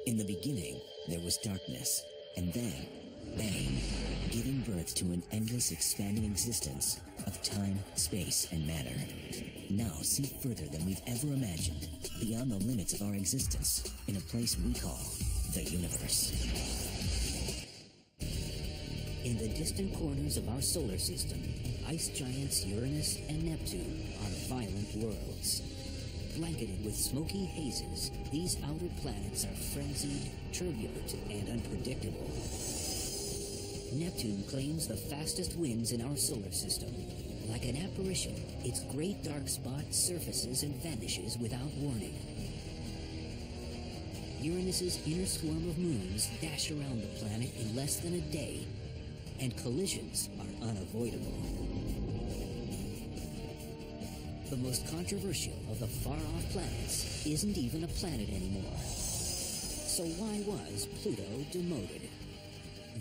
In the beginning, there was darkness, and then, bang, giving birth to an endless expanding existence of time, space, and matter. Now see further than we've ever imagined, beyond the limits of our existence, in a place we call the universe. In the distant corners of our solar system, ice giants Uranus and Neptune are violent worlds. Blanketed with smoky hazes, these outer planets are frenzied, turbulent, and unpredictable. Neptune claims the fastest winds in our solar system. Like an apparition, its great dark spot surfaces and vanishes without warning. Uranus's inner swarm of moons dash around the planet in less than a day, and collisions are unavoidable. The most controversial of the far-off planets isn't even a planet anymore. So why was Pluto demoted?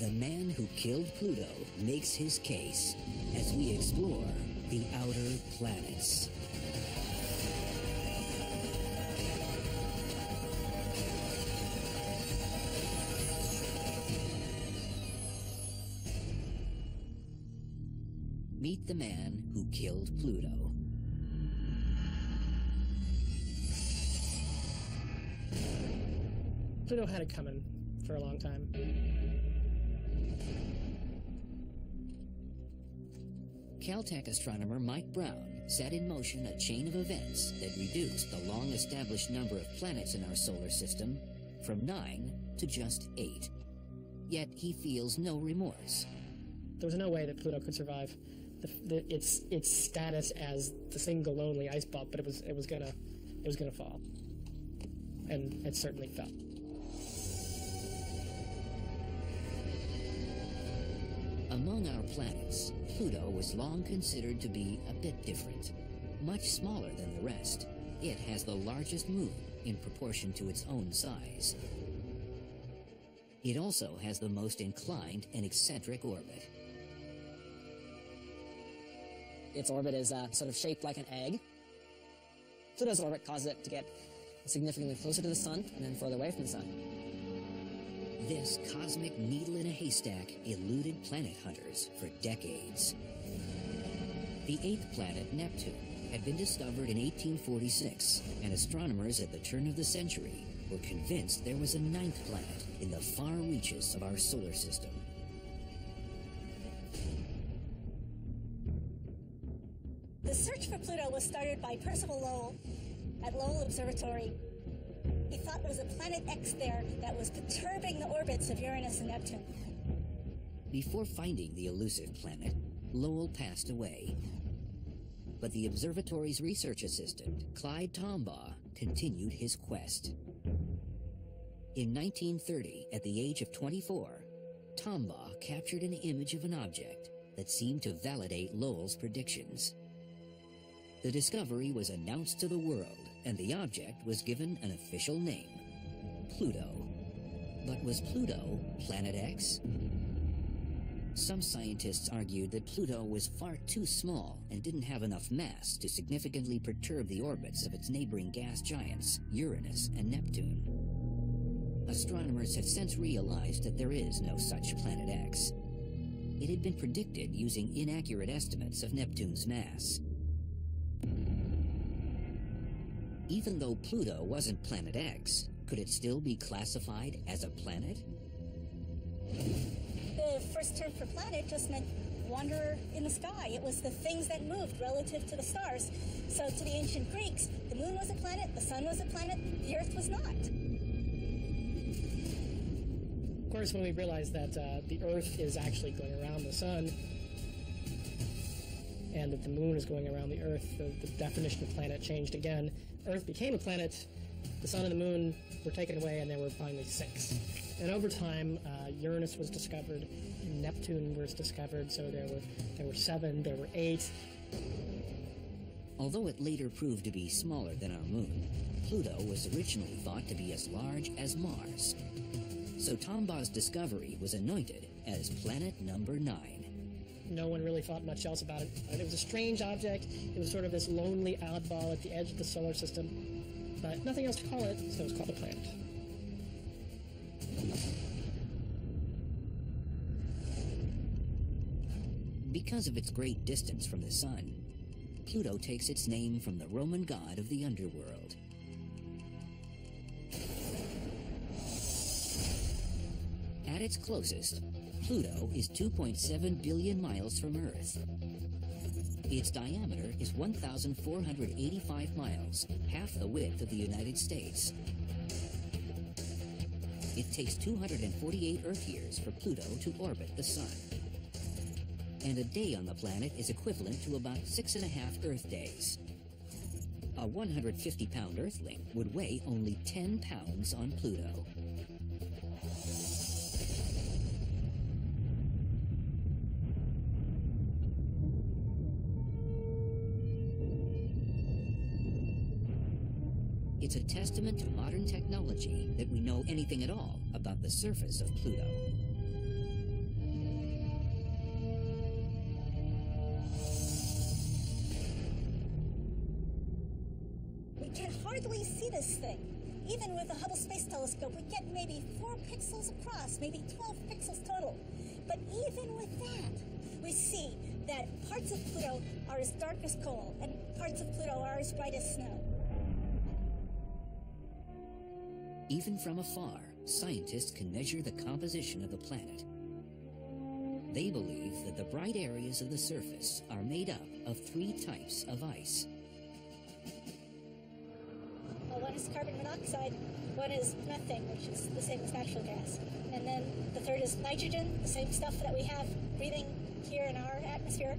The man who killed Pluto makes his case as we explore the outer planets. Meet the man who killed Pluto. Pluto had it coming for a long time. Caltech astronomer Mike Brown set in motion a chain of events that reduced the long-established number of planets in our solar system from 9 to just 8. Yet he feels no remorse. There was no way that Pluto could survive its status as the single lonely ice ball, but it was gonna fall, and it certainly fell. Among our planets, Pluto was long considered to be a bit different. Much smaller than the rest, it has the largest moon in proportion to its own size. It also has the most inclined and eccentric orbit. Its orbit is sort of shaped like an egg. Pluto's orbit causes it to get significantly closer to the sun and then further away from the sun. This cosmic needle in a haystack eluded planet hunters for decades. The eighth planet, Neptune, had been discovered in 1846, and astronomers at the turn of the century were convinced there was a ninth planet in the far reaches of our solar system. The search for Pluto was started by Percival Lowell at Lowell Observatory. He thought there was a planet X there that was perturbing the orbits of Uranus and Neptune. Before finding the elusive planet, Lowell passed away. But the observatory's research assistant, Clyde Tombaugh, continued his quest. In 1930, at the age of 24, Tombaugh captured an image of an object that seemed to validate Lowell's predictions. The discovery was announced to the world, and the object was given an official name, Pluto. But was Pluto Planet X? Some scientists argued that Pluto was far too small and didn't have enough mass to significantly perturb the orbits of its neighboring gas giants, Uranus and Neptune. Astronomers have since realized that there is no such Planet X. It had been predicted using inaccurate estimates of Neptune's mass. Even though Pluto wasn't Planet X, could it still be classified as a planet? The first term for planet just meant wanderer in the sky. It was the things that moved relative to the stars. So to the ancient Greeks, the moon was a planet, the sun was a planet, the earth was not. Of course, when we realize that the earth is actually going around the sun, and that the moon is going around the earth, the definition of planet changed again. Earth became a planet, the sun and the moon were taken away, and there were finally 6. And over time, Uranus was discovered, and Neptune was discovered, so there were 7, there were 8. Although it later proved to be smaller than our moon, Pluto was originally thought to be as large as Mars. So Tombaugh's discovery was anointed as planet number 9. No one really thought much else about it. It was a strange object. It was sort of this lonely oddball at the edge of the solar system, but nothing else to call it, so it was called a planet. Because of its great distance from the Sun, Pluto takes its name from the Roman god of the underworld. At its closest, Pluto is 2.7 billion miles from Earth. Its diameter is 1,485 miles, half the width of the United States. It takes 248 Earth years for Pluto to orbit the Sun. And a day on the planet is equivalent to about 6.5 Earth days. A 150-pound Earthling would weigh only 10 pounds on Pluto. It's a testament to modern technology that we know anything at all about the surface of Pluto. We can hardly see this thing. Even with the Hubble Space Telescope, we get maybe 4 pixels across, maybe 12 pixels total. But even with that, we see that parts of Pluto are as dark as coal, and parts of Pluto are as bright as snow. Even from afar, scientists can measure the composition of the planet. They believe that the bright areas of the surface are made up of 3 types of ice. Well, one is carbon monoxide, one is methane, which is the same as natural gas. And then the third is nitrogen, the same stuff that we have breathing here in our atmosphere.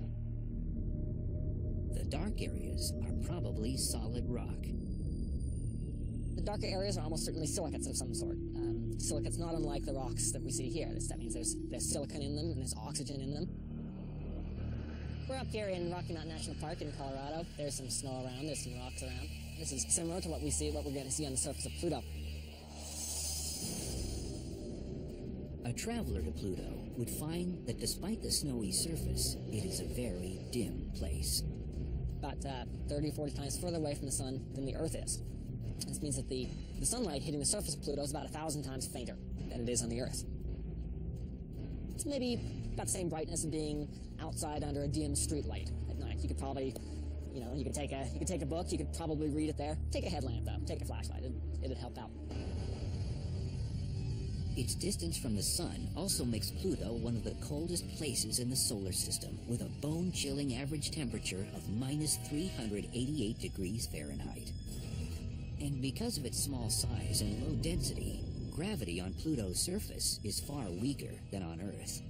The dark areas are probably solid rock. The darker areas are almost certainly silicates of some sort. Silicates not unlike the rocks that we see here. That means there's silicon in them and there's oxygen in them. We're up here in Rocky Mountain National Park in Colorado. There's some snow around, there's some rocks around. This is similar to what we're going to see on the surface of Pluto. A traveler to Pluto would find that despite the snowy surface, it is a very dim place. About 30 or 40 times further away from the sun than the Earth is. This means that the sunlight hitting the surface of Pluto is about 1,000 times fainter than it is on the Earth. It's maybe about the same brightness as being outside under a dim streetlight at night. You could probably, you could take a book, you could probably read it there. Take a headlamp though, take a flashlight, it'd help out. Its distance from the sun also makes Pluto one of the coldest places in the solar system, with a bone-chilling average temperature of minus 388 degrees Fahrenheit. And because of its small size and low density, gravity on Pluto's surface is far weaker than on Earth.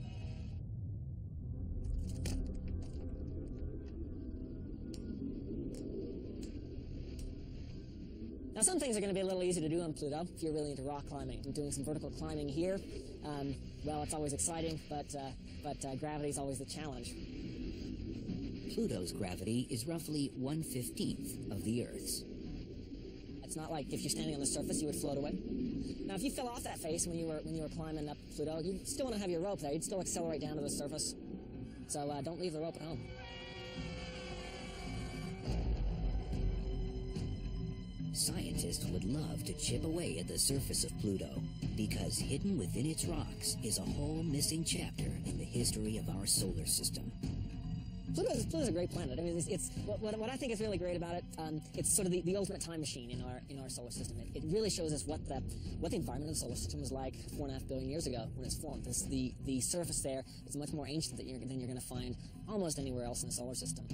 Now, some things are going to be a little easy to do on Pluto if you're really into rock climbing. I'm doing some vertical climbing here. Well, it's always exciting, but gravity is always the challenge. Pluto's gravity is roughly 1/15 of the Earth's. It's not like if you're standing on the surface, you would float away. Now, if you fell off that face when you were climbing up Pluto, you'd still want to have your rope there. You'd still accelerate down to the surface. So don't leave the rope at home. Scientists would love to chip away at the surface of Pluto, because hidden within its rocks is a whole missing chapter in the history of our solar system. Pluto's a great planet. I mean, it's what I think is really great about it. It's sort of the ultimate time machine in our solar system. It really shows us what the environment of the solar system was like 4.5 billion years ago when it's formed. The surface there is much more ancient than you're going to find almost anywhere else in the solar system.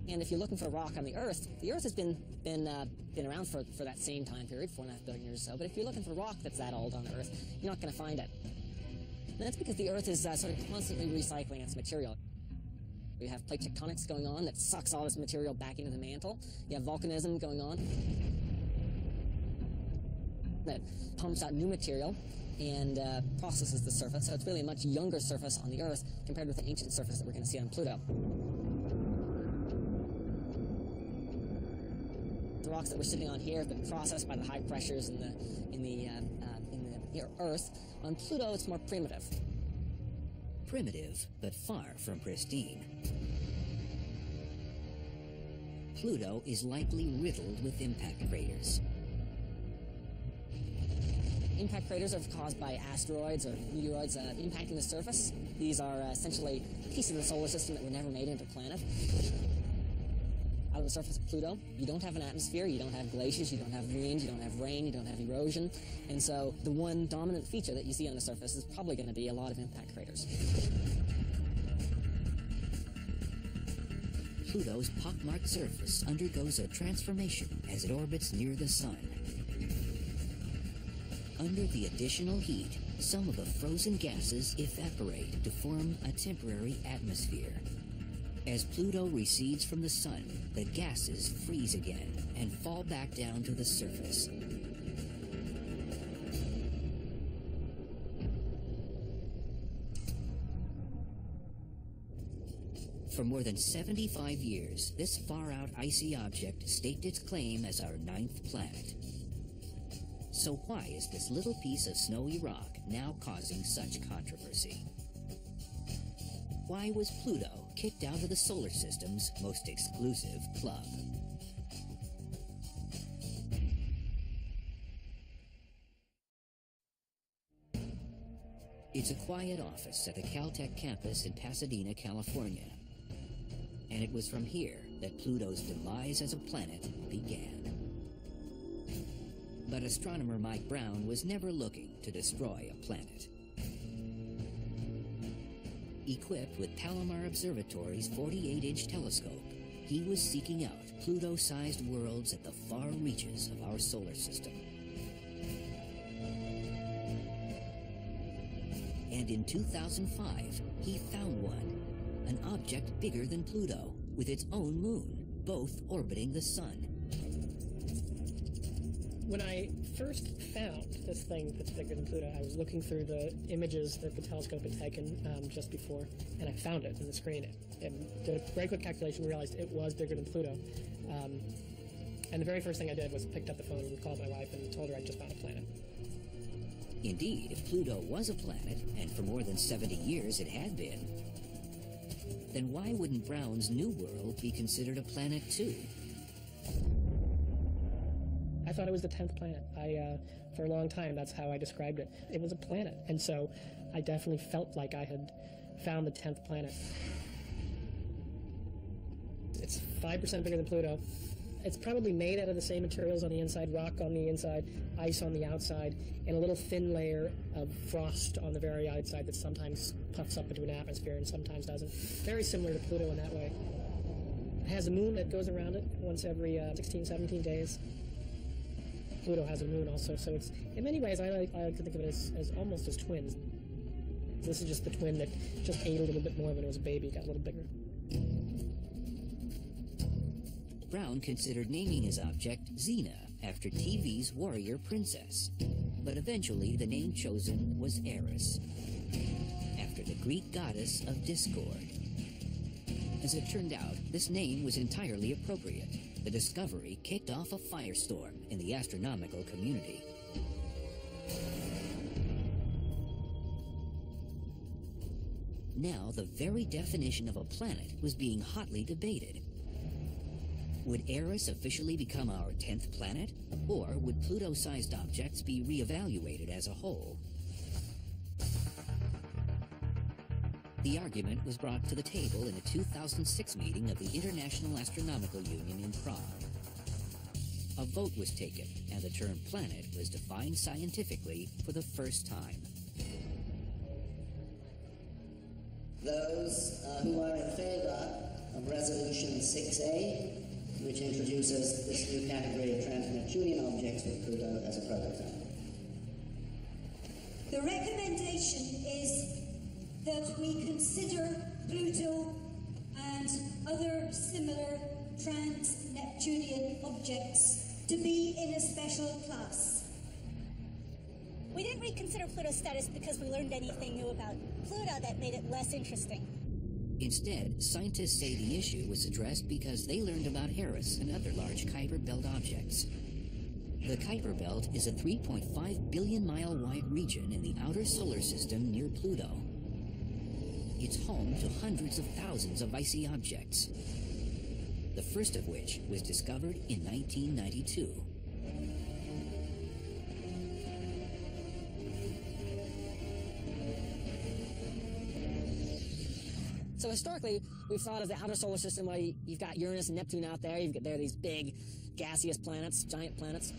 And if you're looking for a rock on the Earth has been around for that same time period, 4.5 billion years or so. But if you're looking for a rock that's that old on the Earth, you're not going to find it. And that's because the Earth is sort of constantly recycling its material. You have plate tectonics going on that sucks all this material back into the mantle. You have volcanism going on that pumps out new material and processes the surface. So it's really a much younger surface on the Earth compared with the ancient surface that we're going to see on Pluto. The rocks that we're sitting on here have been processed by the high pressures in the Earth. On Pluto, it's more primitive. Primitive, but far from pristine. Pluto is likely riddled with impact craters. Impact craters are caused by asteroids or meteoroids impacting the surface. These are essentially pieces of the solar system that were never made into a planet. Out of the surface of Pluto, you don't have an atmosphere, you don't have glaciers, you don't have wind, you don't have rain, you don't have erosion. And so the one dominant feature that you see on the surface is probably going to be a lot of impact craters. Pluto's pockmarked surface undergoes a transformation as it orbits near the Sun. Under the additional heat, some of the frozen gases evaporate to form a temporary atmosphere. As Pluto recedes from the Sun, the gases freeze again and fall back down to the surface. For more than 75 years, this far-out icy object staked its claim as our 9th planet. So why is this little piece of snowy rock now causing such controversy? Why was Pluto kicked out of the solar system's most exclusive club? It's a quiet office at the Caltech campus in Pasadena, California. And it was from here that Pluto's demise as a planet began. But astronomer Mike Brown was never looking to destroy a planet. Equipped with Palomar Observatory's 48-inch telescope, he was seeking out Pluto-sized worlds at the far reaches of our solar system. And in 2005, he found one, an object bigger than Pluto, with its own moon, both orbiting the Sun. When I first found this thing that's bigger than Pluto, I was looking through the images that the telescope had taken just before, and I found it in the screen. And did a very quick calculation, realized it was bigger than Pluto. And the very first thing I did was picked up the phone and called my wife and told her I just found a planet. Indeed, if Pluto was a planet, and for more than 70 years it had been, then why wouldn't Brown's new world be considered a planet too? I thought it was the 10th planet. For a long time, that's how I described it. It was a planet, and so I definitely felt like I had found the 10th planet. It's 5% bigger than Pluto. It's probably made out of the same materials on the inside, rock on the inside, ice on the outside, and a little thin layer of frost on the very outside that sometimes puffs up into an atmosphere and sometimes doesn't. Very similar to Pluto in that way. It has a moon that goes around it once every 16, 17 days. Pluto has a moon also, so it's, in many ways, I like to think of it as almost as twins. This is just the twin that just ate a little bit more when it was a baby, got a little bigger. Brown considered naming his object Xena after TV's warrior princess, but eventually the name chosen was Eris, after the Greek goddess of discord. As it turned out, this name was entirely appropriate. The discovery kicked off a firestorm in the astronomical community. Now, the very definition of a planet was being hotly debated. Would Eris officially become our 10th planet, or would Pluto-sized objects be reevaluated as a whole? The argument was brought to the table in a 2006 meeting of the International Astronomical Union in Prague. A vote was taken, and the term planet was defined scientifically for the first time. Those who are in favor of Resolution 6A, which introduces this new category of trans-Neptunian objects with Pluto as a prototype. The recommendation is that we consider Pluto and other similar trans-Neptunian objects to be in a special class. We didn't reconsider Pluto's status because we learned anything new about Pluto that made it less interesting. Instead, scientists say the issue was addressed because they learned about Eris and other large Kuiper Belt objects. The Kuiper Belt is a 3.5 billion mile wide region in the outer solar system near Pluto. It's home to hundreds of thousands of icy objects, the first of which was discovered in 1992. So historically, we've thought of the outer solar system where you've got Uranus and Neptune out there. There are these big gaseous planets, giant planets.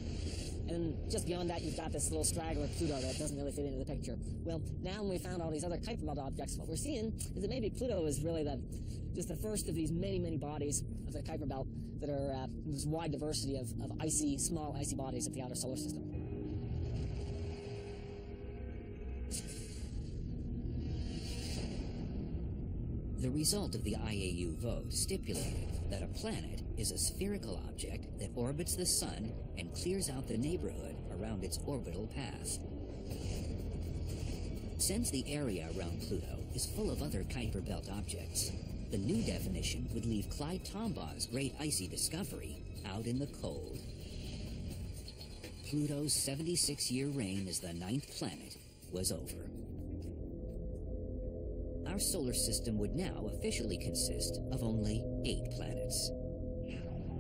And just beyond that, you've got this little straggler Pluto that doesn't really fit into the picture. Well, now when we found all these other Kuiper Belt objects, what we're seeing is that maybe Pluto is really just the first of these many, many bodies of the Kuiper Belt that are this wide diversity of small icy bodies of the outer solar system. The result of the IAU vote stipulated that a planet is a spherical object that orbits the Sun and clears out the neighborhood around its orbital path. Since the area around Pluto is full of other Kuiper Belt objects, the new definition would leave Clyde Tombaugh's great icy discovery out in the cold. Pluto's 76-year reign as the 9th planet was over. Our solar system would now officially consist of only 8 planets.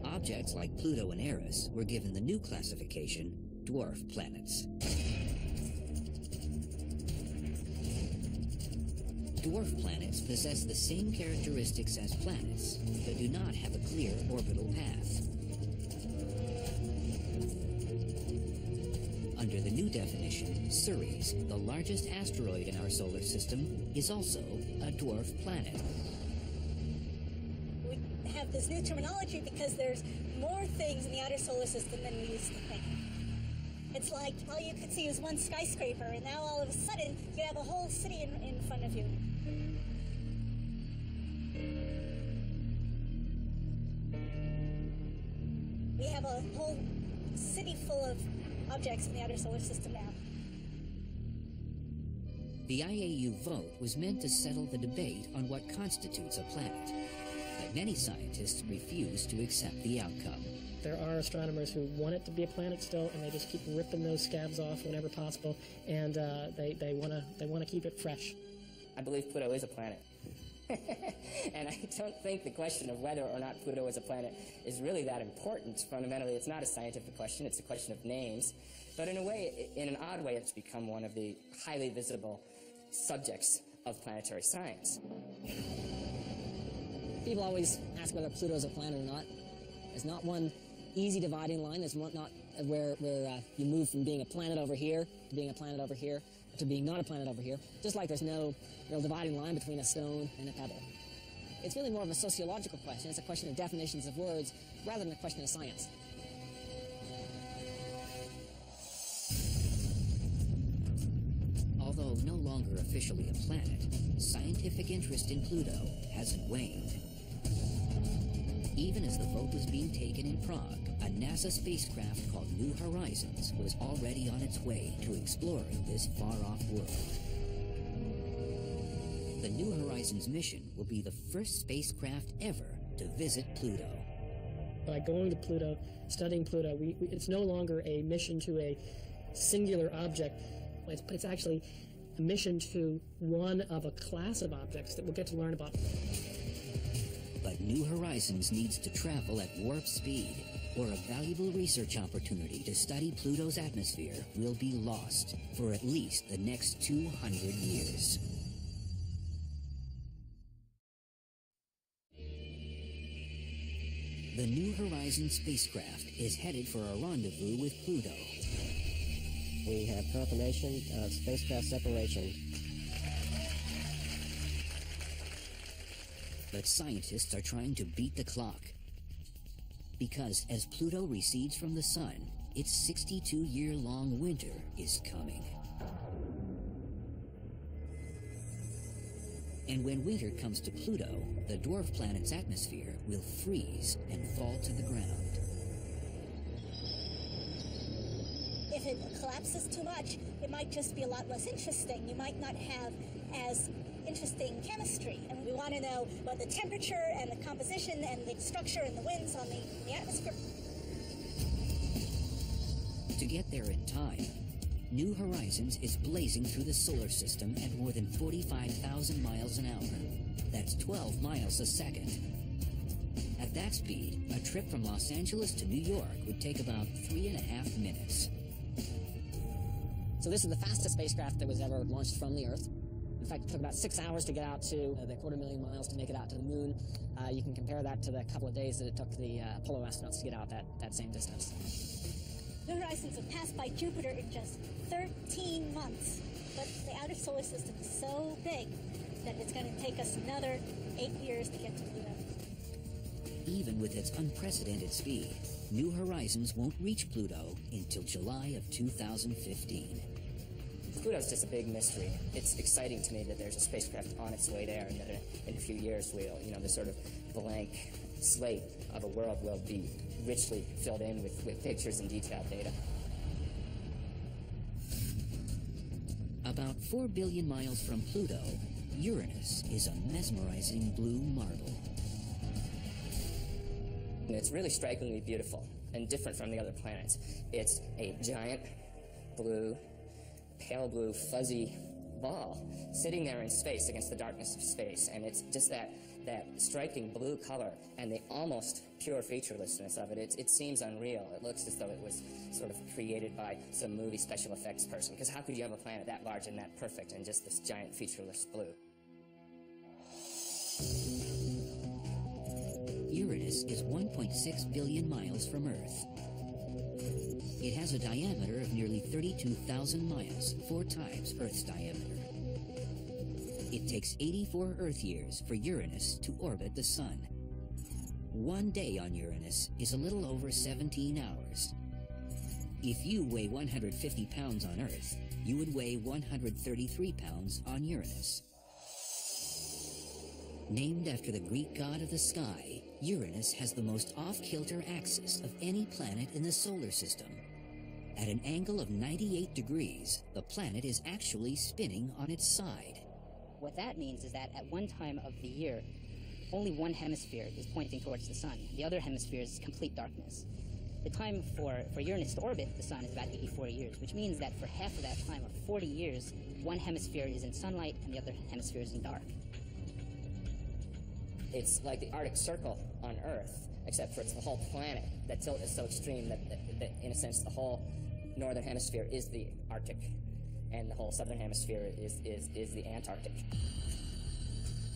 Objects like Pluto and Eris were given the new classification, dwarf planets. Dwarf planets possess the same characteristics as planets, but do not have a clear orbital path. Under the new definition, Ceres, the largest asteroid in our solar system, is also a dwarf planet. We have this new terminology because there's more things in the outer solar system than we used to think. It's like all you could see was one skyscraper, and now all of a sudden you have a whole city in front of you. We have a whole city full of objects in the outer solar system now. The IAU vote was meant to settle the debate on what constitutes a planet, but many scientists refuse to accept the outcome. There are astronomers who want it to be a planet still, and they just keep ripping those scabs off whenever possible, and they want to keep it fresh. I believe Pluto is a planet. And I don't think the question of whether or not Pluto is a planet is really that important. Fundamentally, it's not a scientific question, it's a question of names. But in a way, in an odd way, it's become one of the highly visible subjects of planetary science. People always ask whether Pluto is a planet or not. There's not one easy dividing line. There's not where you move from being a planet over here to being a planet over here to being not a planet over here. Just like there's no dividing line between a stone and a pebble. It's really more of a sociological question. It's a question of definitions of words rather than a question of science. Although no longer officially a planet, scientific interest in Pluto hasn't waned. Even as the vote was being taken in Prague, a NASA spacecraft called New Horizons was already on its way to exploring this far-off world. The New Horizons mission will be the first spacecraft ever to visit Pluto. By going to Pluto, studying Pluto, it's no longer a mission to a singular object. It's actually a mission to one of a class of objects that we'll get to learn about. But New Horizons needs to travel at warp speed, or a valuable research opportunity to study Pluto's atmosphere will be lost for at least the next 200 years. The New Horizons spacecraft is headed for a rendezvous with Pluto. We have confirmation of spacecraft separation. But scientists are trying to beat the clock. Because as Pluto recedes from the Sun, its 62-year-long winter is coming. And when winter comes to Pluto, the dwarf planet's atmosphere will freeze and fall to the ground. If it collapses too much, it might just be a lot less interesting. You might not have as interesting chemistry. And we want to know about the temperature and the composition and the structure and the winds on the atmosphere. To get there in time, New Horizons is blazing through the solar system at more than 45,000 miles an hour. That's 12 miles a second. At that speed, a trip from Los Angeles to New York would take about 3.5 minutes. So this is the fastest spacecraft that was ever launched from the Earth. In fact, it took about 6 hours to get out to the 250,000 miles to make it out to the moon. You can compare that to the couple of days that it took the Apollo astronauts to get out that same distance. New Horizons will pass by Jupiter in just 13 months. But the outer solar system is so big that it's going to take us another 8 years to get to Pluto. Even with its unprecedented speed, New Horizons won't reach Pluto until July of 2015. Pluto's just a big mystery. It's exciting to me that there's a spacecraft on its way there, and that in a few years we'll, this sort of blank slate of a world will be richly filled in with pictures and detailed data. About 4 billion miles from Pluto, Uranus is a mesmerizing blue marble. And it's really strikingly beautiful and different from the other planets. It's a giant blue, pale blue, fuzzy ball sitting there in space against the darkness of space. And it's just that striking blue color and the almost pure featurelessness of it. It seems unreal. It looks as though it was sort of created by some movie special effects person. Because how could you have a planet that large and that perfect and just this giant featureless blue? Uranus is 1.6 billion miles from Earth. It has a diameter of nearly 32,000 miles, 4 times Earth's diameter. It takes 84 Earth years for Uranus to orbit the Sun. 1 day on Uranus is a little over 17 hours. If you weigh 150 pounds on Earth, you would weigh 133 pounds on Uranus. Named after the Greek god of the sky, Uranus has the most off-kilter axis of any planet in the solar system. At an angle of 98 degrees, the planet is actually spinning on its side. What that means is that at one time of the year, only one hemisphere is pointing towards the sun. The other hemisphere is complete darkness. The time for Uranus to orbit the sun is about 84 years, which means that for half of that time, or 40 years, one hemisphere is in sunlight and the other hemisphere is in dark. It's like the Arctic Circle on Earth, except for it's the whole planet. That tilt is so extreme that in a sense, the whole northern hemisphere is the Arctic, and the whole southern hemisphere is the Antarctic.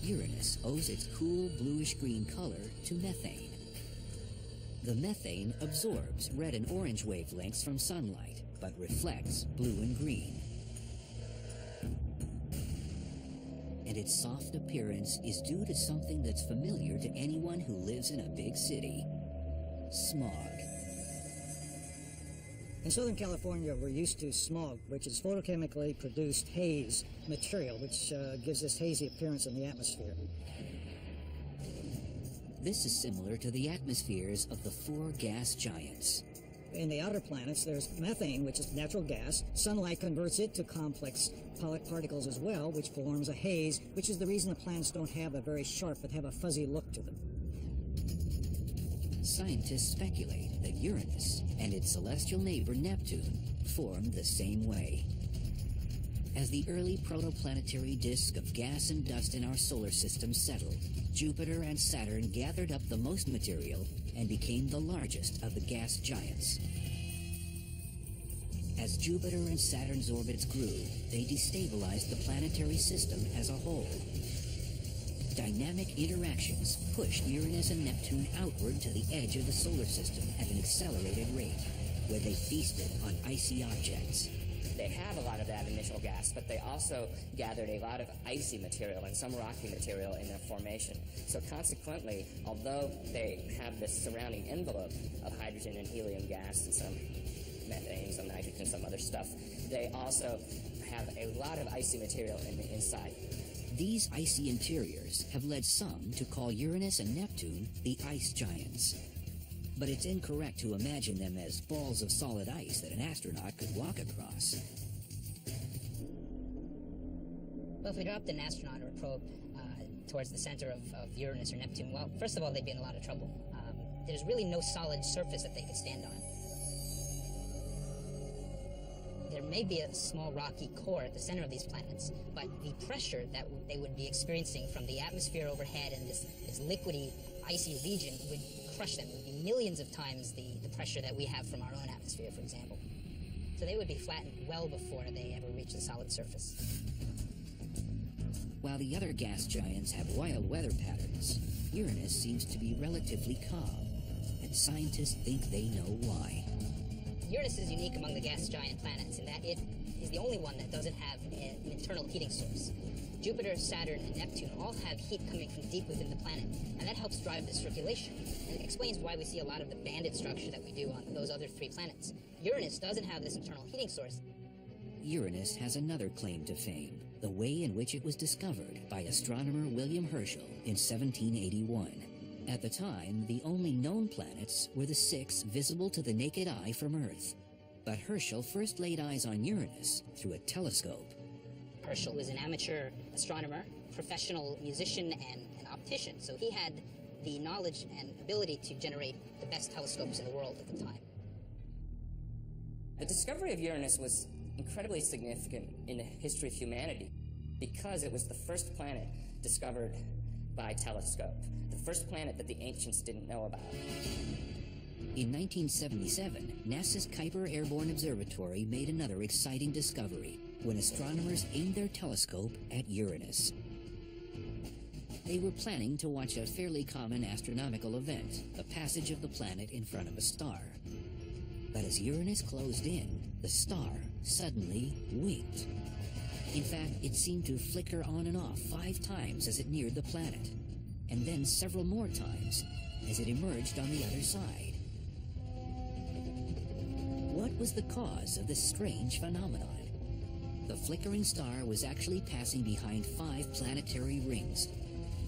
Uranus owes its cool bluish-green color to methane. The methane absorbs red and orange wavelengths from sunlight, but reflects blue and green. And its soft appearance is due to something that's familiar to anyone who lives in a big city: smog. In Southern California, we're used to smog, which is photochemically produced haze material, which gives this hazy appearance in the atmosphere. This is similar to the atmospheres of the 4 gas giants. In the outer planets, there's methane, which is natural gas. Sunlight converts it to complex particles as well, which forms a haze, which is the reason the planets don't have a very sharp, but have a fuzzy look to them. Scientists speculate that Uranus and its celestial neighbor Neptune formed the same way. As the early protoplanetary disk of gas and dust in our solar system settled, Jupiter and Saturn gathered up the most material and became the largest of the gas giants. As Jupiter and Saturn's orbits grew, they destabilized the planetary system as a whole. Dynamic interactions pushed Uranus and Neptune outward to the edge of the solar system at an accelerated rate, where they feasted on icy objects. They have a lot of that initial gas, but they also gathered a lot of icy material and some rocky material in their formation. So consequently, although they have this surrounding envelope of hydrogen and helium gas and some methane, some nitrogen, some other stuff, they also have a lot of icy material in the inside. These icy interiors have led some to call Uranus and Neptune the ice giants. But it's incorrect to imagine them as balls of solid ice that an astronaut could walk across. Well, if we dropped an astronaut or a probe towards the center of Uranus or Neptune, well, first of all, they'd be in a lot of trouble. There's really no solid surface that they could stand on. There may be a small rocky core at the center of these planets, but the pressure that they would be experiencing from the atmosphere overhead and this liquidy, icy region would crush them. It would be millions of times the pressure that we have from our own atmosphere, for example. So they would be flattened well before they ever reach the solid surface. While the other gas giants have wild weather patterns, Uranus seems to be relatively calm, and scientists think they know why. Uranus is unique among the gas giant planets in that it is the only one that doesn't have an internal heating source. Jupiter, Saturn, and Neptune all have heat coming from deep within the planet, and that helps drive the circulation. And it explains why we see a lot of the banded structure that we do on those other three planets. Uranus doesn't have this internal heating source. Uranus has another claim to fame, the way in which it was discovered by astronomer William Herschel in 1781. At the time, the only known planets were the 6 visible to the naked eye from Earth. But Herschel first laid eyes on Uranus through a telescope. Herschel was an amateur astronomer, professional musician, and an optician, so he had the knowledge and ability to generate the best telescopes in the world at the time. The discovery of Uranus was incredibly significant in the history of humanity because it was the first planet discovered by telescope, the first planet that the ancients didn't know about. In 1977, NASA's Kuiper Airborne Observatory made another exciting discovery when astronomers aimed their telescope at Uranus. They were planning to watch a fairly common astronomical event, the passage of the planet in front of a star. But as Uranus closed in, the star suddenly winked. In fact, it seemed to flicker on and off 5 times as it neared the planet, and then several more times as it emerged on the other side. What was the cause of this strange phenomenon? The flickering star was actually passing behind 5 planetary rings,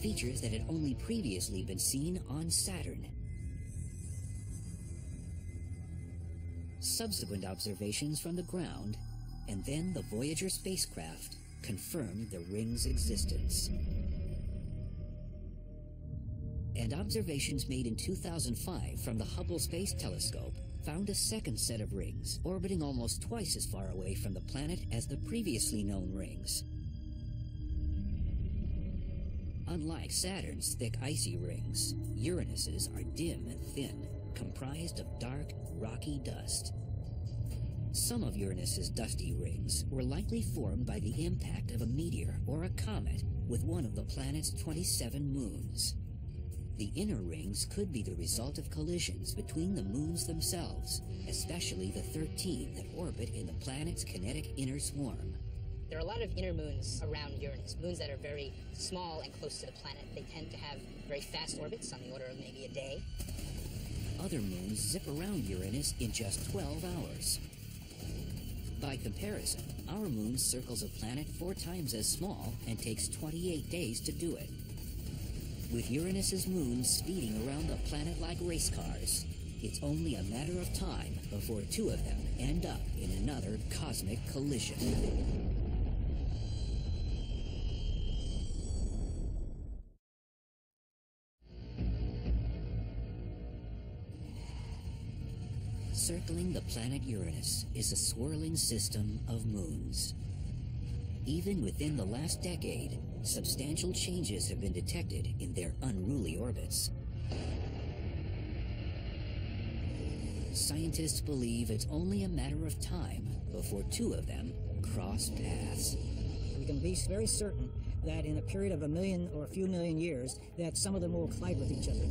features that had only previously been seen on Saturn. Subsequent observations from the ground, and then the Voyager spacecraft, confirmed the ring's existence. And observations made in 2005 from the Hubble Space Telescope found a second set of rings, orbiting almost twice as far away from the planet as the previously known rings. Unlike Saturn's thick icy rings, Uranus's are dim and thin, comprised of dark, rocky dust. Some of Uranus's dusty rings were likely formed by the impact of a meteor or a comet with one of the planet's 27 moons. The inner rings could be the result of collisions between the moons themselves, especially the 13 that orbit in the planet's kinetic inner swarm. There are a lot of inner moons around Uranus, moons that are very small and close to the planet. They tend to have very fast orbits on the order of maybe a day. Other moons zip around Uranus in just 12 hours. By comparison, our moon circles a planet 4 times as small and takes 28 days to do it. With Uranus's moons speeding around the planet like race cars, it's only a matter of time before 2 of them end up in another cosmic collision. Circling the planet Uranus is a swirling system of moons. Even within the last decade, substantial changes have been detected in their unruly orbits. Scientists believe it's only a matter of time before 2 of them cross paths. We can be very certain that in a period of a million or a few million years, that some of them will collide with each other.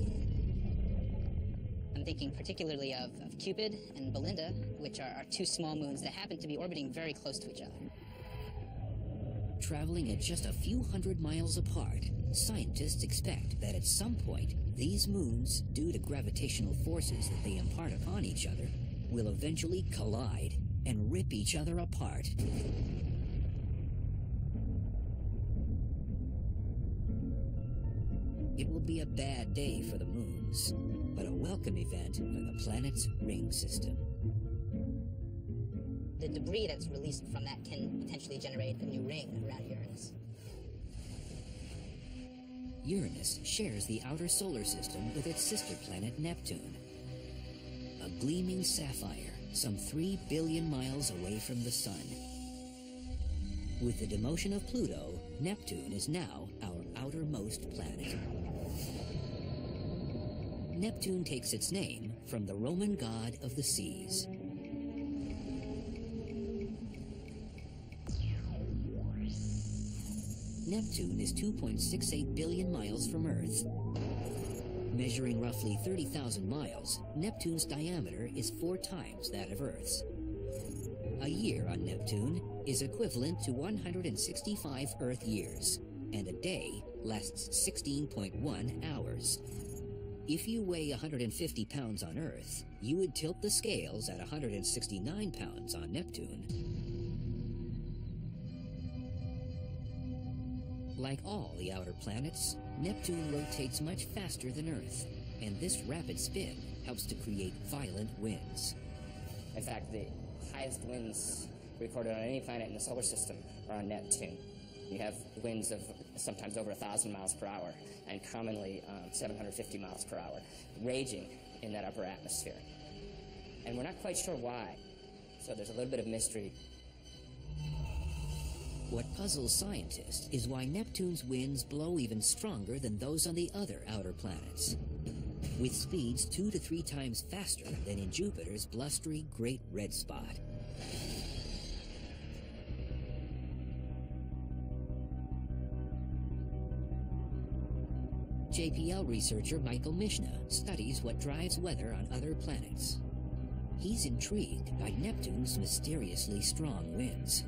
I'm thinking particularly of Cupid and Belinda, which are 2 small moons that happen to be orbiting very close to each other. Traveling at just a few hundred miles apart, scientists expect that at some point, these moons, due to gravitational forces that they impart upon each other, will eventually collide and rip each other apart. It will be a bad day for the moons, but a welcome event for the planet's ring system. The debris that's released from that can potentially generate a new ring around Uranus. Uranus shares the outer solar system with its sister planet Neptune. A gleaming sapphire, some 3 billion miles away from the Sun. With the demotion of Pluto, Neptune is now our outermost planet. Neptune takes its name from the Roman god of the seas. Neptune is 2.68 billion miles from Earth. Measuring roughly 30,000 miles, Neptune's diameter is 4 times that of Earth's. A year on Neptune is equivalent to 165 Earth years, and a day lasts 16.1 hours. If you weigh 150 pounds on Earth, you would tilt the scales at 169 pounds on Neptune. Like all the outer planets, Neptune rotates much faster than Earth, and this rapid spin helps to create violent winds. In fact, the highest winds recorded on any planet in the solar system are on Neptune. You have winds of sometimes over 1,000 miles per hour, and commonly 750 miles per hour, raging in that upper atmosphere. And we're not quite sure why, so there's a little bit of mystery. What puzzles scientists is why Neptune's winds blow even stronger than those on the other outer planets, with speeds 2 to 3 times faster than in Jupiter's blustery Great Red Spot. JPL researcher Michael Mishna studies what drives weather on other planets. He's intrigued by Neptune's mysteriously strong winds.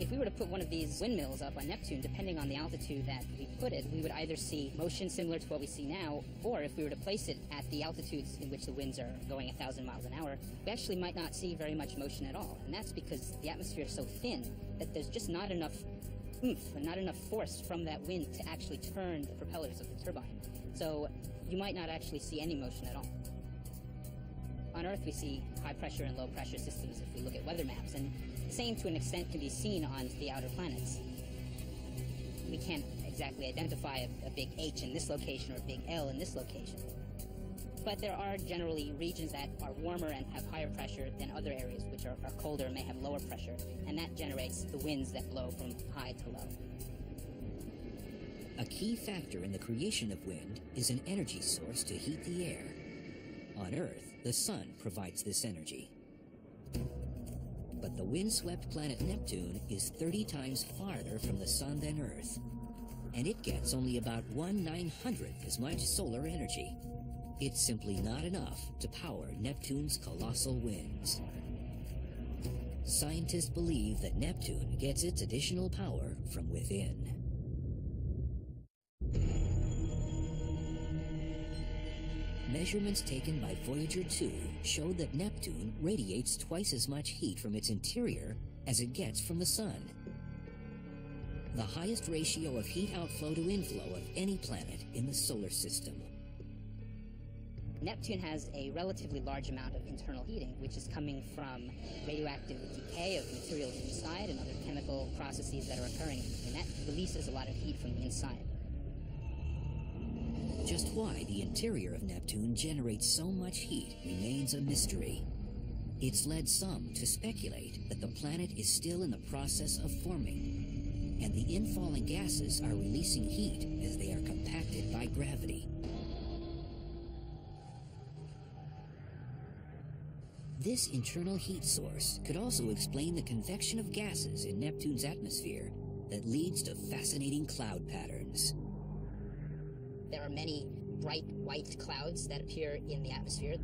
If we were to put one of these windmills up on Neptune, depending on the altitude that we put it, we would either see motion similar to what we see now, or if we were to place it at the altitudes in which the winds are going 1,000 miles an hour, we actually might not see very much motion at all. And that's because the atmosphere is so thin that there's just not enough oomph and not enough force from that wind to actually turn the propellers of the turbine. So you might not actually see any motion at all. On Earth, we see high pressure and low pressure systems if we look at weather maps, and the same to an extent can be seen on the outer planets. We can't exactly identify a big H in this location or a big L in this location. But there are generally regions that are warmer and have higher pressure than other areas which are colder and may have lower pressure, and that generates the winds that blow from high to low. A key factor in the creation of wind is an energy source to heat the air. On Earth, the sun provides this energy. But the windswept planet Neptune is 30 times farther from the sun than Earth, and it gets only about 1/900th as much solar energy. It's simply not enough to power Neptune's colossal winds. Scientists believe that Neptune gets its additional power from within. Measurements taken by Voyager 2 showed that Neptune radiates twice as much heat from its interior as it gets from the sun. The highest ratio of heat outflow to inflow of any planet in the solar system. Neptune has a relatively large amount of internal heating, which is coming from radioactive decay of materials inside and other chemical processes that are occurring, and that releases a lot of heat from the inside. Just why the interior of Neptune generates so much heat remains a mystery. It's led some to speculate that the planet is still in the process of forming, and the infalling gases are releasing heat as they are compacted by gravity. This internal heat source could also explain the convection of gases in Neptune's atmosphere that leads to fascinating cloud patterns. There are many bright white clouds that appear in the atmosphere.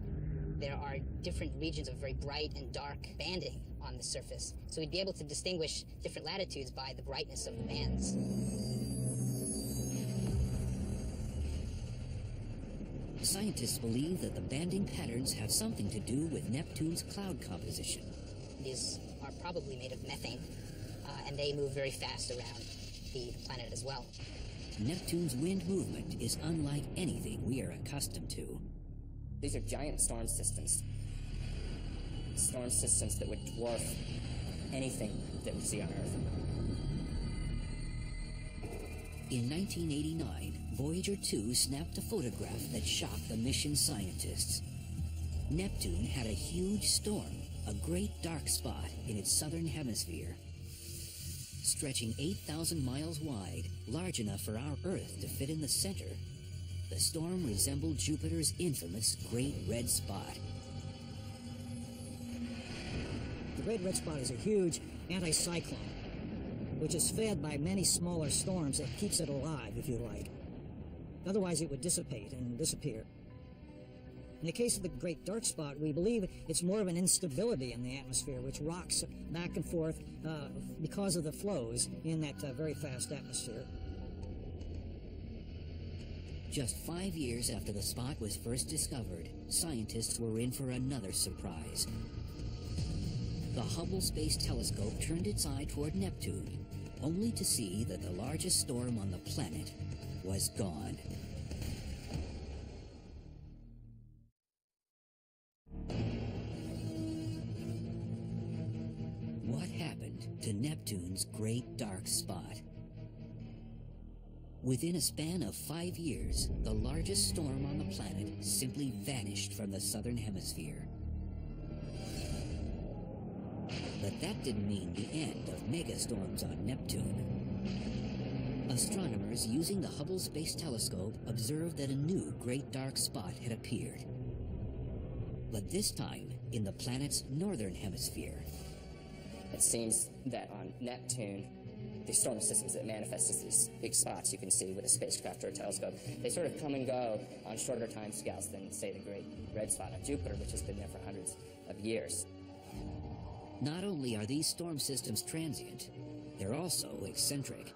There are different regions of very bright and dark banding on the surface, so we'd be able to distinguish different latitudes by the brightness of the bands. Scientists believe that the banding patterns have something to do with Neptune's cloud composition. These are probably made of methane, and they move very fast around the planet as well. Neptune's wind movement is unlike anything we are accustomed to. These are giant storm systems. Storm systems that would dwarf anything that we see on Earth. In 1989, Voyager 2 snapped a photograph that shocked the mission scientists. Neptune had a huge storm, a great dark spot in its southern hemisphere. Stretching 8,000 miles wide, large enough for our Earth to fit in the center, the storm resembled Jupiter's infamous Great Red Spot. The Great Red Spot is a huge anticyclone which is fed by many smaller storms that keeps it alive, if you like. Otherwise, it would dissipate and disappear. In the case of the Great Dark Spot, we believe it's more of an instability in the atmosphere, which rocks back and forth because of the flows in that very fast atmosphere. Just 5 years after the spot was first discovered, scientists were in for another surprise. The Hubble Space Telescope turned its eye toward Neptune, only to see that the largest storm on the planet was gone. What happened to Neptune's Great Dark Spot? Within a span of 5 years, the largest storm on the planet simply vanished from the southern hemisphere. But that didn't mean the end of megastorms on Neptune. Astronomers using the Hubble Space Telescope observed that a new Great Dark Spot had appeared. But this time in the planet's northern hemisphere. It seems that on Neptune, the storm systems that manifest as these big spots you can see with a spacecraft or a telescope, they sort of come and go on shorter time scales than, say, the Great Red Spot on Jupiter, which has been there for hundreds of years. Not only are these storm systems transient, they're also eccentric.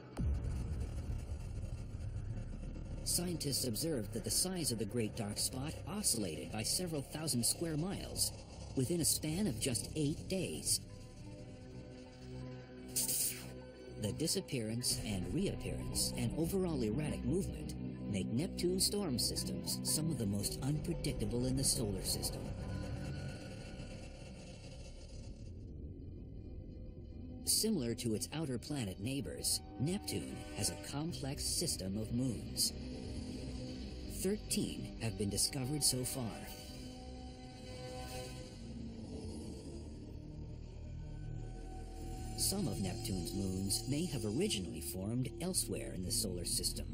Scientists observed that the size of the Great Dark Spot oscillated by several thousand square miles within a span of just 8 days. The disappearance and reappearance and overall erratic movement make Neptune storm systems some of the most unpredictable in the solar system. Similar to its outer planet neighbors, Neptune has a complex system of moons. 13 have been discovered so far. Some of Neptune's moons may have originally formed elsewhere in the solar system.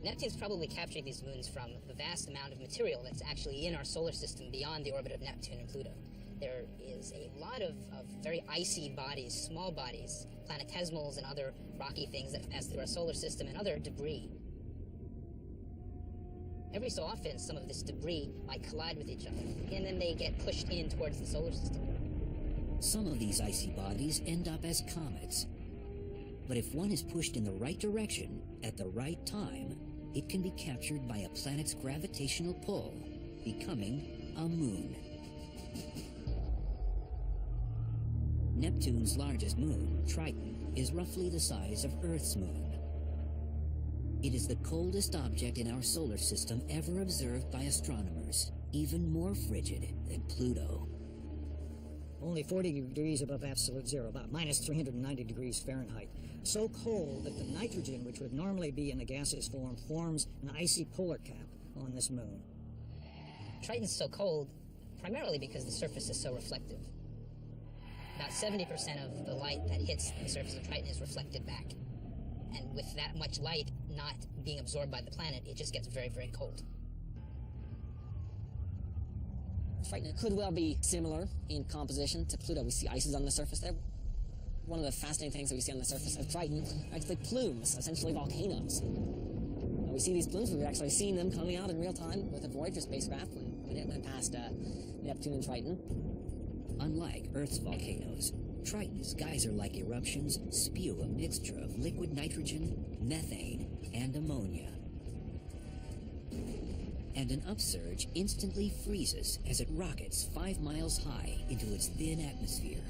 Neptune's probably capturing these moons from the vast amount of material that's actually in our solar system beyond the orbit of Neptune and Pluto. There is a lot of very icy bodies, small bodies, planetesimals and other rocky things that pass through our solar system and other debris. Every so often, some of this debris might collide with each other, and then they get pushed in towards the solar system. Some of these icy bodies end up as comets. But if one is pushed in the right direction at the right time, it can be captured by a planet's gravitational pull, becoming a moon. Neptune's largest moon, Triton, is roughly the size of Earth's moon. It is the coldest object in our solar system ever observed by astronomers, even more frigid than Pluto. Only 40 degrees above absolute zero, about minus 390 degrees Fahrenheit. So cold that the nitrogen, which would normally be in the gaseous form, forms an icy polar cap on this moon. Triton's so cold primarily because the surface is so reflective. About 70% of the light that hits the surface of Triton is reflected back. And with that much light not being absorbed by the planet, it just gets very, very cold. Triton could well be similar in composition to Pluto. We see ices on the surface there. One of the fascinating things that we see on the surface of Triton are actually plumes, essentially volcanoes. We see these plumes. We've actually seen them coming out in real time with a Voyager spacecraft when it went past Neptune and Triton. Unlike Earth's volcanoes, Triton's geyser-like eruptions spew a mixture of liquid nitrogen, methane, and ammonia. And an upsurge instantly freezes as it rockets 5 miles high into its thin atmosphere.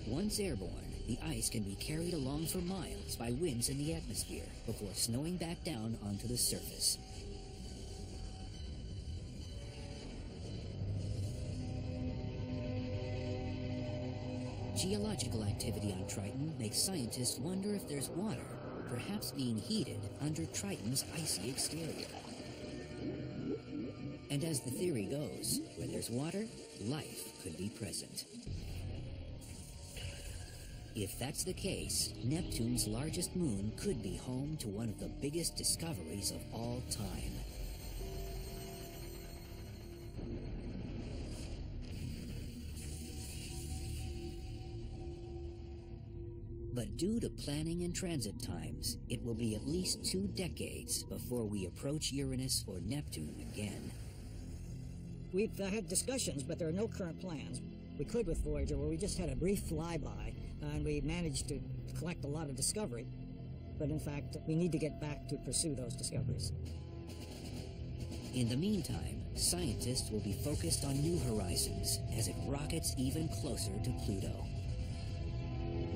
Once airborne, the ice can be carried along for miles by winds in the atmosphere before snowing back down onto the surface. Geological activity on Triton makes scientists wonder if there's water, perhaps being heated under Triton's icy exterior. And as the theory goes, where there's water, life could be present. If that's the case, Neptune's largest moon could be home to one of the biggest discoveries of all time. But due to planning and transit times, it will be at least 2 decades before we approach Uranus or Neptune again. We've had discussions, but there are no current plans. We could with Voyager, where we just had a brief flyby, and we managed to collect a lot of discovery. But in fact, we need to get back to pursue those discoveries. In the meantime, scientists will be focused on New Horizons as it rockets even closer to Pluto.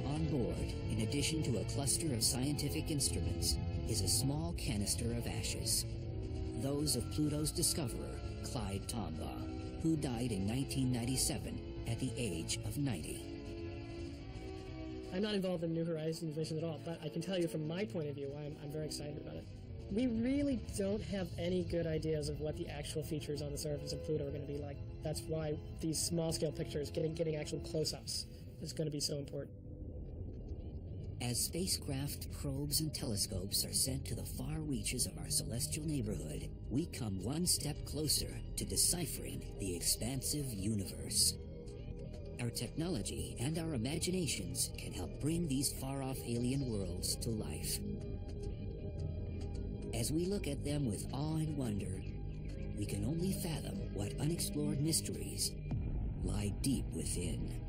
On board, in addition to a cluster of scientific instruments, is a small canister of ashes. Those of Pluto's discoverer, Clyde Tombaugh, who died in 1997 at the age of 90. I'm not involved in New Horizons mission at all, but I can tell you from my point of view, I'm very excited about it. We really don't have any good ideas of what the actual features on the surface of Pluto are going to be like. That's why these small-scale pictures, getting actual close-ups, is going to be so important. As spacecraft, probes, and telescopes are sent to the far reaches of our celestial neighborhood, we come one step closer to deciphering the expansive universe. Our technology and our imaginations can help bring these far-off alien worlds to life. As we look at them with awe and wonder, we can only fathom what unexplored mysteries lie deep within.